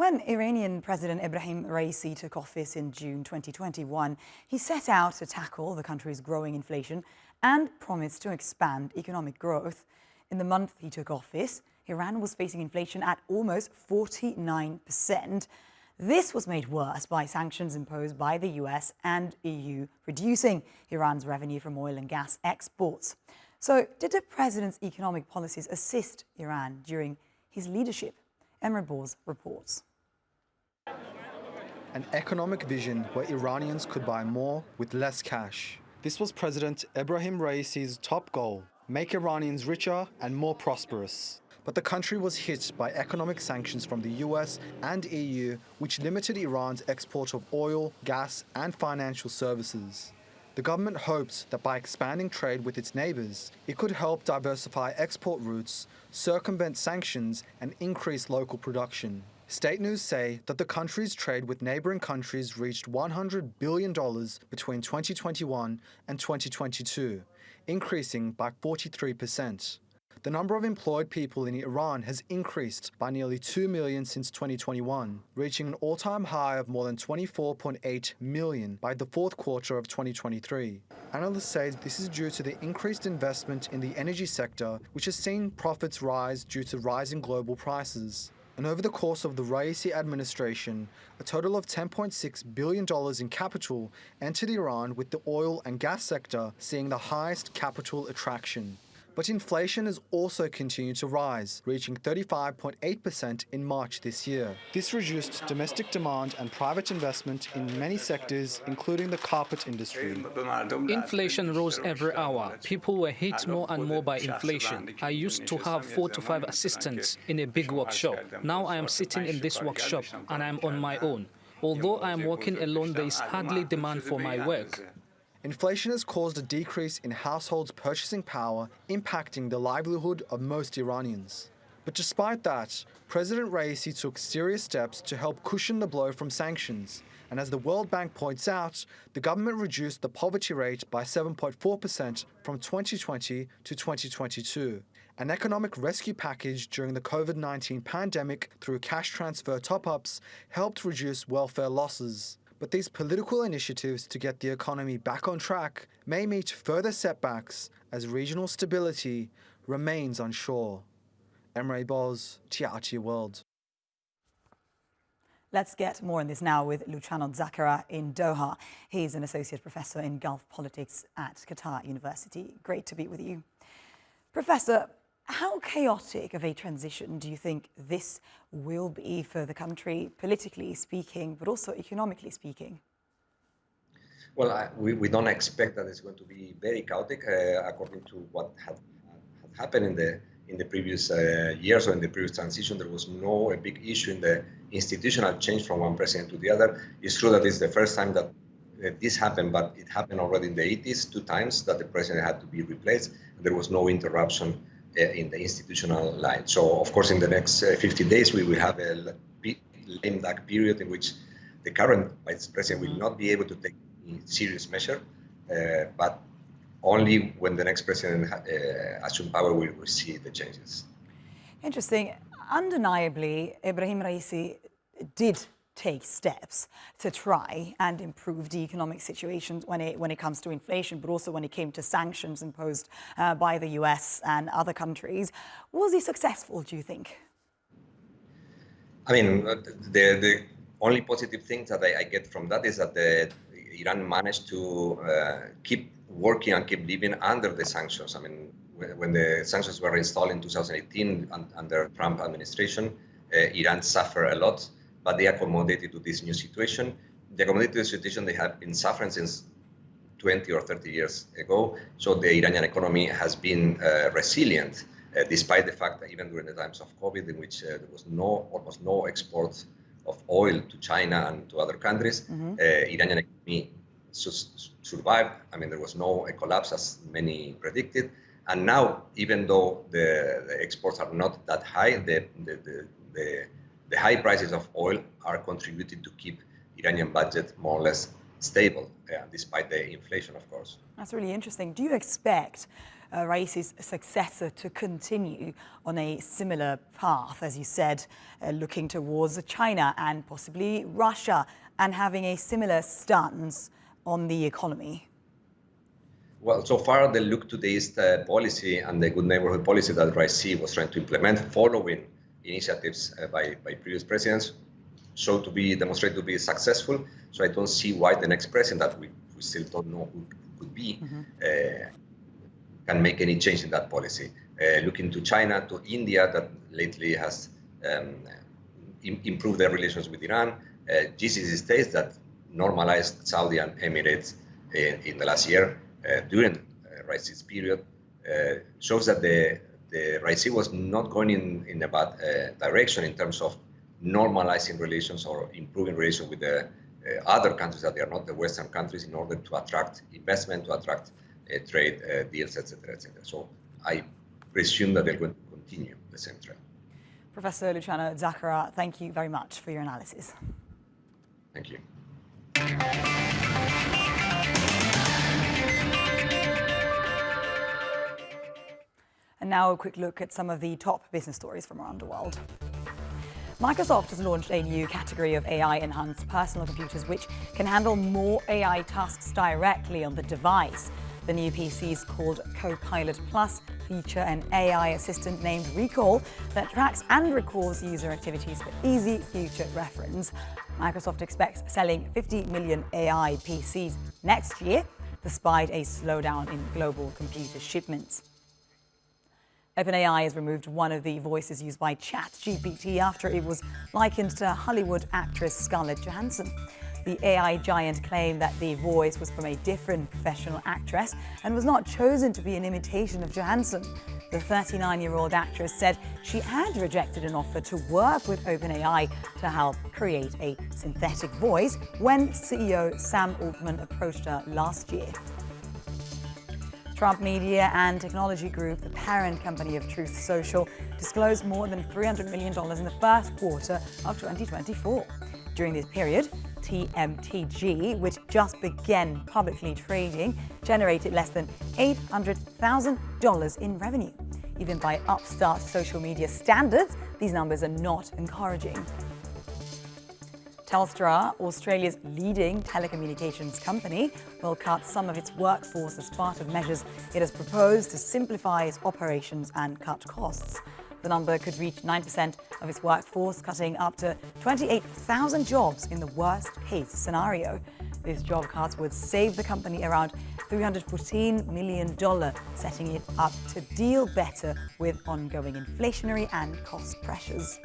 When Iranian President Ebrahim Raisi took office in June 2021, he set out to tackle the country's growing inflation and promised to expand economic growth. In the month he took office, Iran was facing inflation at almost 49%. This was made worse by sanctions imposed by the US and EU, reducing Iran's revenue from oil and gas exports. So, did the president's economic policies assist Iran during his leadership? Emre Boz reports. An economic vision where Iranians could buy more with less cash. This was President Ebrahim Raisi's top goal: make Iranians richer and more prosperous. But the country was hit by economic sanctions from the US and EU, which limited Iran's export of oil, gas, and financial services. The government hoped that by expanding trade with its neighbors, it could help diversify export routes, circumvent sanctions, and increase local production. State news say that the country's trade with neighboring countries reached $100 billion between 2021 and 2022, increasing by 43%. The number of employed people in Iran has increased by nearly 2 million since 2021, reaching an all-time high of more than 24.8 million by the fourth quarter of 2023. Analysts say this is due to the increased investment in the energy sector, which has seen profits rise due to rising global prices. And over the course of the Raisi administration, a total of $10.6 billion in capital entered Iran, with the oil and gas sector seeing the highest capital attraction. But inflation has also continued to rise, reaching 35.8% in March this year. This reduced domestic demand and private investment in many sectors, including the carpet industry. Inflation rose every hour. People were hit more and more by inflation. I used to have 4 to 5 assistants in a big workshop. Now I am sitting in this workshop and I am on my own. Although I am working alone, there is hardly demand for my work. Inflation has caused a decrease in households' purchasing power, impacting the livelihood of most Iranians. But despite that, President Raisi took serious steps to help cushion the blow from sanctions. And as the World Bank points out, the government reduced the poverty rate by 7.4% from 2020 to 2022. An economic rescue package during the COVID-19 pandemic through cash transfer top-ups helped reduce welfare losses. But these political initiatives to get the economy back on track may meet further setbacks as regional stability remains unsure. Emre Boz, TRT World. Let's get more on this now with Luciano Zacchera in Doha. He's an associate professor in Gulf politics at Qatar University. Great to be with you. Professor, how chaotic of a transition do you think this will be for the country, politically speaking, but also economically speaking? Well, we don't expect that it's going to be very chaotic, according to what had happened in the previous years or in the previous transition. There was no big issue in the institutional change from one president to the other. It's true that it's the first time that this happened, but it happened already in the 80s, 2 times that the president had to be replaced. There was no interruption in the institutional line. So, of course, in the next 50 days, we will have a lame duck period in which the current vice president will not be able to take any serious measure, but only when the next president assumes power will we see the changes. Interesting. Undeniably, Ebrahim Raisi did take steps to try and improve the economic situation when it comes to inflation, but also when it came to sanctions imposed by the US and other countries. Was he successful, do you think? I mean, the only positive thing that I get from that is that Iran managed to keep working and keep living under the sanctions. I mean, when the sanctions were installed in 2018 under Trump administration, Iran suffered a lot, but they accommodated to this new situation. The accommodated to the situation they have been suffering since 20 or 30 years ago. So the Iranian economy has been resilient, despite the fact that even during the times of COVID, in which there was almost no export of oil to China and to other countries, Iranian economy survived. I mean, there was no collapse as many predicted. And now, even though the exports are not that high, the high prices of oil are contributing to keep Iranian budget more or less stable, despite the inflation, of course. That's really interesting. Do you expect Raisi's successor to continue on a similar path, as you said, looking towards China and possibly Russia and having a similar stance on the economy? Well, so far, the look to the East policy and the good neighborhood policy that Raisi was trying to implement following initiatives by previous presidents demonstrate to be successful. So I don't see why the next president, that we still don't know who could be, can make any change in that policy. Looking to China, to India, that lately has improved their relations with Iran. GCC states that normalized Saudi and Emirates in the last year during Raisi's period shows that the Raisi was not going in a bad direction in terms of normalizing relations or improving relations with the other countries that they are not the Western countries in order to attract investment, to attract trade deals, etc., etc. So I presume that they're going to continue the same trend. Professor Luciano Zaccaria, thank you very much for your analysis. Thank you. And now a quick look at some of the top business stories from around the world. Microsoft has launched a new category of AI-enhanced personal computers which can handle more AI tasks directly on the device. The new PCs called Copilot Plus feature an AI assistant named Recall that tracks and records user activities for easy future reference. Microsoft expects selling 50 million AI PCs next year, despite a slowdown in global computer shipments. OpenAI has removed one of the voices used by ChatGPT after it was likened to Hollywood actress Scarlett Johansson. The AI giant claimed that the voice was from a different professional actress and was not chosen to be an imitation of Johansson. The 39-year-old actress said she had rejected an offer to work with OpenAI to help create a synthetic voice when CEO Sam Altman approached her last year. Trump Media and Technology Group, the parent company of Truth Social, disclosed more than $300 million in the first quarter of 2024. During this period, TMTG, which just began publicly trading, generated less than $800,000 in revenue. Even by upstart social media standards, these numbers are not encouraging. Telstra, Australia's leading telecommunications company, will cut some of its workforce as part of measures it has proposed to simplify its operations and cut costs. The number could reach 9% of its workforce, cutting up to 28,000 jobs in the worst-case scenario. These job cuts would save the company around $314 million, setting it up to deal better with ongoing inflationary and cost pressures.